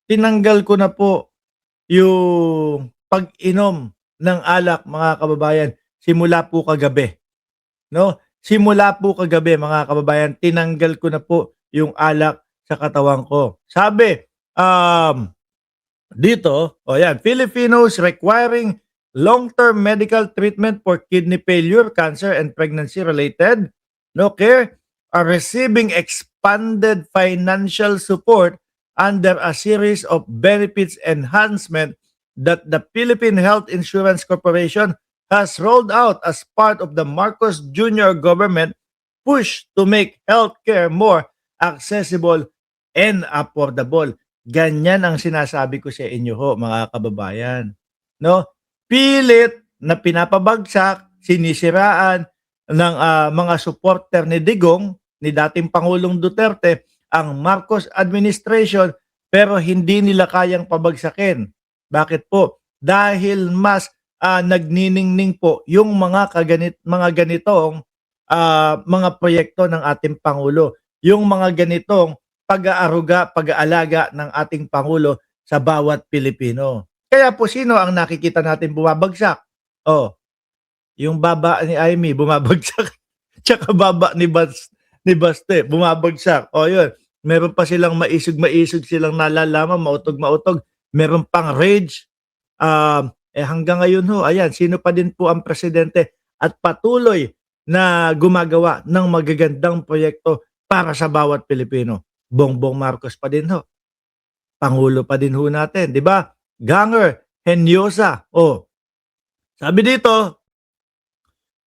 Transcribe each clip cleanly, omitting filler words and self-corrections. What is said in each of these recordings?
tinanggal ko na po yung pag-inom ng alak mga kababayan simula po kagabi, 'no? Simula po kagabi mga kababayan, tinanggal ko na po yung alak sa katawan ko. Sabi, dito, o yan, Filipinos requiring long-term medical treatment for kidney failure, cancer, and pregnancy-related no care are receiving expanded financial support under a series of benefits enhancement that the Philippine Health Insurance Corporation has rolled out as part of the Marcos Jr. government push to make healthcare more accessible and affordable. Ganyan ang sinasabi ko sa inyo ho, mga kababayan. No? Pilit na pinapabagsak, sinisiraan ng mga supporter ni Digong, ni dating Pangulong Duterte, ang Marcos administration, pero hindi nila kayang pabagsakin. Bakit po? Dahil mas nagniningning po yung mga ganitong mga proyekto ng ating Pangulo. Yung mga ganitong pag-aaruga, pag-aalaga ng ating Pangulo sa bawat Pilipino. Kaya po sino ang nakikita natin bumabagsak? Oh, yung baba ni Amy bumabagsak, tsaka baba ni Baste bumabagsak. Oh, yun. Meron pa silang maisog silang nalalaman, mautog-mautog. Meron pang rage. Hanggang ngayon ho, ayan, sino pa din po ang presidente at patuloy na gumagawa ng magagandang proyekto para sa bawat Pilipino. Bongbong Marcos pa din ho. Pangulo pa din ho natin, di ba? Ganger, Henyosa. Oh, sabi dito,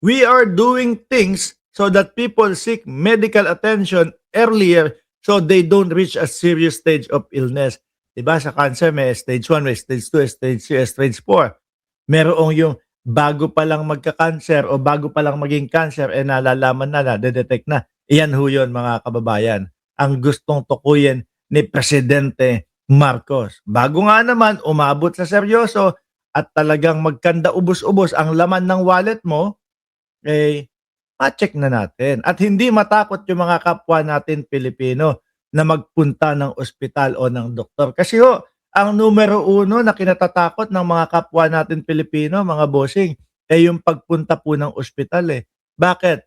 we are doing things so that people seek medical attention earlier so they don't reach a serious stage of illness. Diba sa cancer may stage 1, may stage 2, stage 3, stage 4. Merong yung bago pa lang magka-cancer o bago pa lang maging cancer, nalalaman na, detect na. Iyan ho yun mga kababayan. Ang gustong tukuyin ni Presidente Marcos. Bago nga naman umabot sa seryoso at talagang magkanda ubos-ubos ang laman ng wallet mo, ma-check na natin. At hindi matakot yung mga kapwa natin Pilipino na magpunta ng ospital o ng doktor. Kasi ho, ang numero uno na kinatatakot ng mga kapwa natin Pilipino, mga bossing, yung pagpunta po ng ospital eh. Bakit?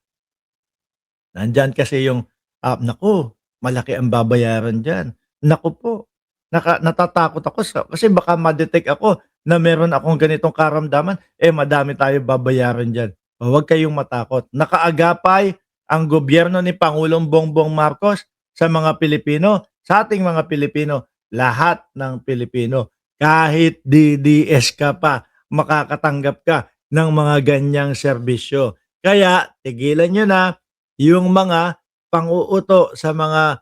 Nandyan kasi yung, naku, malaki ang babayaran dyan. Naku po, natatakot ako kasi baka ma-detect ako na meron akong ganitong karamdaman, madami tayo babayaran dyan. Huwag kayong matakot. Nakaagapay ang gobyerno ni Pangulong Bongbong Marcos sa mga Pilipino, sa ating mga Pilipino, lahat ng Pilipino. Kahit DDS ka pa, makakatanggap ka ng mga ganyang serbisyo. Kaya tigilan nyo na yung mga pang-uuto sa mga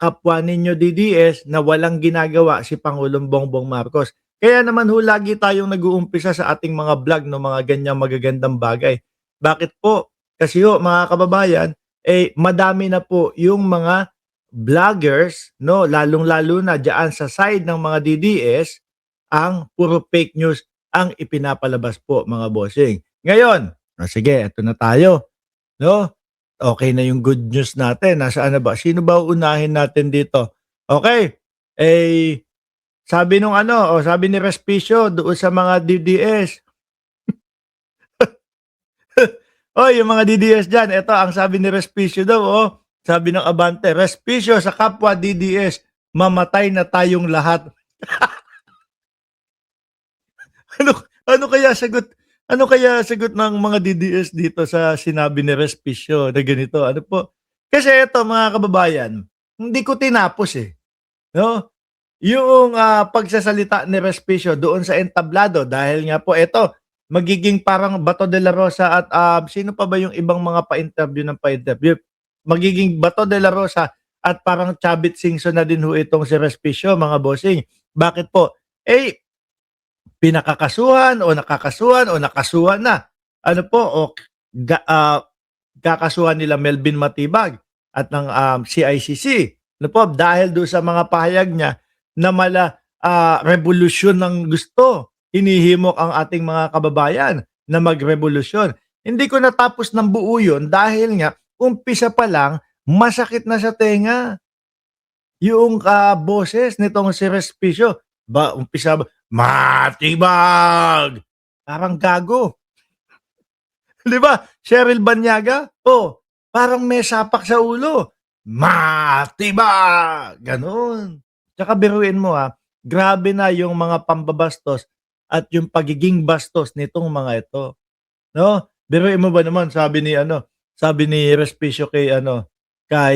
kapwa ninyo DDS na walang ginagawa si Pangulong Bongbong Marcos. Kaya naman ho lagi tayong nag-uumpisa sa ating mga vlog ng mga ganyang magagandang bagay. Bakit po? Kasi ho mga kababayan, madami na po yung mga vloggers, no, lalong-lalo na diyan sa side ng mga DDS, ang puro fake news ang ipinapalabas po mga bossing. Ngayon, sige, ito na tayo, no? Okay na yung good news natin. Nasaan na ba? Sino ba uunahin natin dito? Okay. Sabi nung sabi ni Respicio doon sa mga DDS. Yung mga DDS dyan, ito ang sabi ni Respicio daw, sabi ng Abante, Respicio sa kapwa DDS, mamatay na tayong lahat. ano kaya sagot? Ano kaya sagot ng mga DDS dito sa sinabi ni Respicio na ganito? Ano po? Kasi ito mga kababayan, hindi ko tinapos no? Yung pagsasalita ni Respicio doon sa entablado dahil nga po ito, magiging parang Bato de la Rosa at sino pa ba yung ibang mga pa-interview? Magiging Bato de la Rosa at parang Chavit Singson na din ho itong si Respicio, mga bossing. Bakit po? Pinakakasuhan o nakasuhan na. Ano po? Kakasuhan nila Melvin Matibag at ng CICC. Ano po? Dahil doon sa mga pahayag niya na revolusyon ng gusto. Hinihimok ang ating mga kababayan na magrevolusyon. Hindi ko natapos ng buo yun dahil nga umpisa pa lang masakit na sa tenga. yung boses nitong si Respicio, umpisa matibag, parang gago. 'Di ba? Cheryl Banyaga, oh, parang may sapak sa ulo, matibag, gano'n. Tsaka biruin mo, grabe na yung mga pambabastos at yung pagiging bastos nitong mga ito, 'no? Biruin mo ba naman sabi ni Respicio kay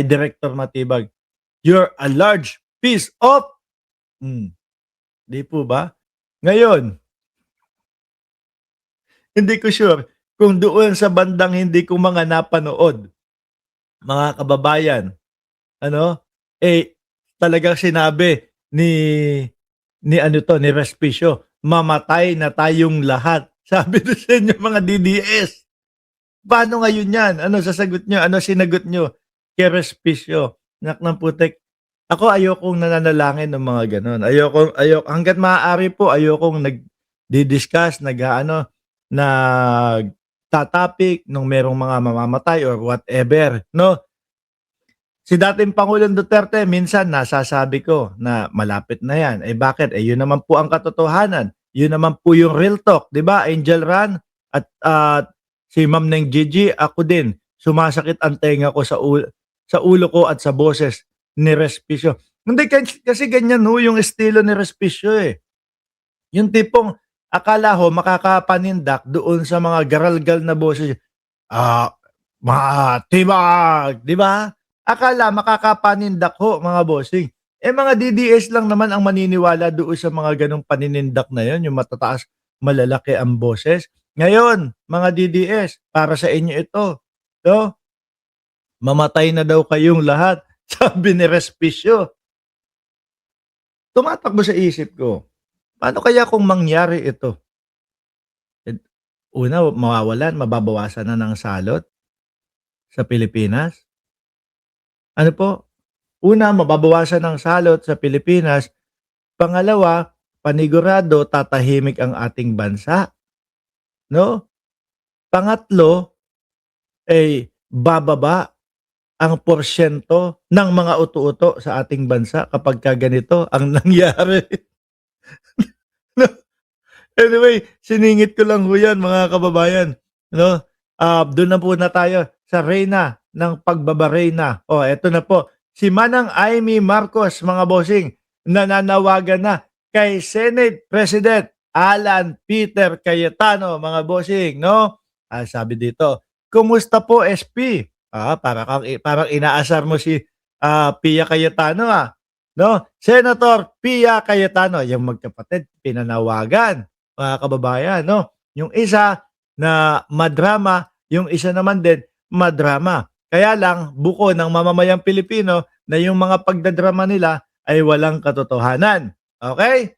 Director Matibag, "You're a large piece of" hmm, 'di po ba? Ngayon, hindi ko sure kung doon sa bandang hindi ko mga napanood, mga kababayan, ano, talagang sinabi ni Respicio, "Mamatay na tayong lahat." Sabi dun sa inyong mga DDS. Paano ngayon 'yan? Ano sasagot niyo? Ano sinagot niyo kay Respicio? Anak ng putek, ako ayokong nananalangin ng mga gano'n. Hangga't maaari po ayokong nagdi-discuss, nagta-topic nung merong mga mamamatay or whatever, 'no? Si dating Pangulong Duterte minsan nasasabi ko na malapit na 'yan, bakit? Yun naman po ang katotohanan, yun naman po yung real talk, 'di ba, Angel Ran at si Ma'am Neng Gigi, ako din sumasakit ang tenga ko sa ulo ko at sa boses ni Respicio. Hindi kasi ganyan ho yung estilo ni Respicio, eh. Yung tipong akala ho makakapanindak doon sa mga garalgal na boses, ah, matibag, 'di ba? Akala makakapanindak ho mga bossing. Mga DDS lang naman ang maniniwala doon sa mga gano'ng paninindak na 'yon, yung matataas, malalaki ang boses. Ngayon, mga DDS, para sa inyo ito, 'no, mamatay na daw kayong lahat, sabi ni Respicio. Tumatakbo sa isip ko, paano kaya kung mangyari ito? Una, mababawasan na ng salot sa Pilipinas. Ano po, una, mababawasan ng salot sa Pilipinas. Pangalawa, panigurado tatahimik ang ating bansa, 'no? Pangatlo, bababa ang porsiyento ng mga utu-uto sa ating bansa kapagka ganito ang nangyari. Anyway, siningit ko lang ho 'yan mga kababayan, 'no? Do'n na muna tayo sa reyna ng pagbabareyna. Eto na po, si Manang Imee Marcos, mga bossing, nananawagan na kay Senate President Alan Peter Cayetano, mga bossing, 'no? Sabi dito, "Kumusta po SP?" Parang inaasar mo si, Pia Cayetano, 'no? Senator Pia Cayetano, yung magkapatid pinanawagan, mga kababayan, 'no? Yung isa na madrama, yung isa naman din madrama. Kaya lang buko ng mamamayang Pilipino na yung mga pagdadrama nila ay walang katotohanan, okey?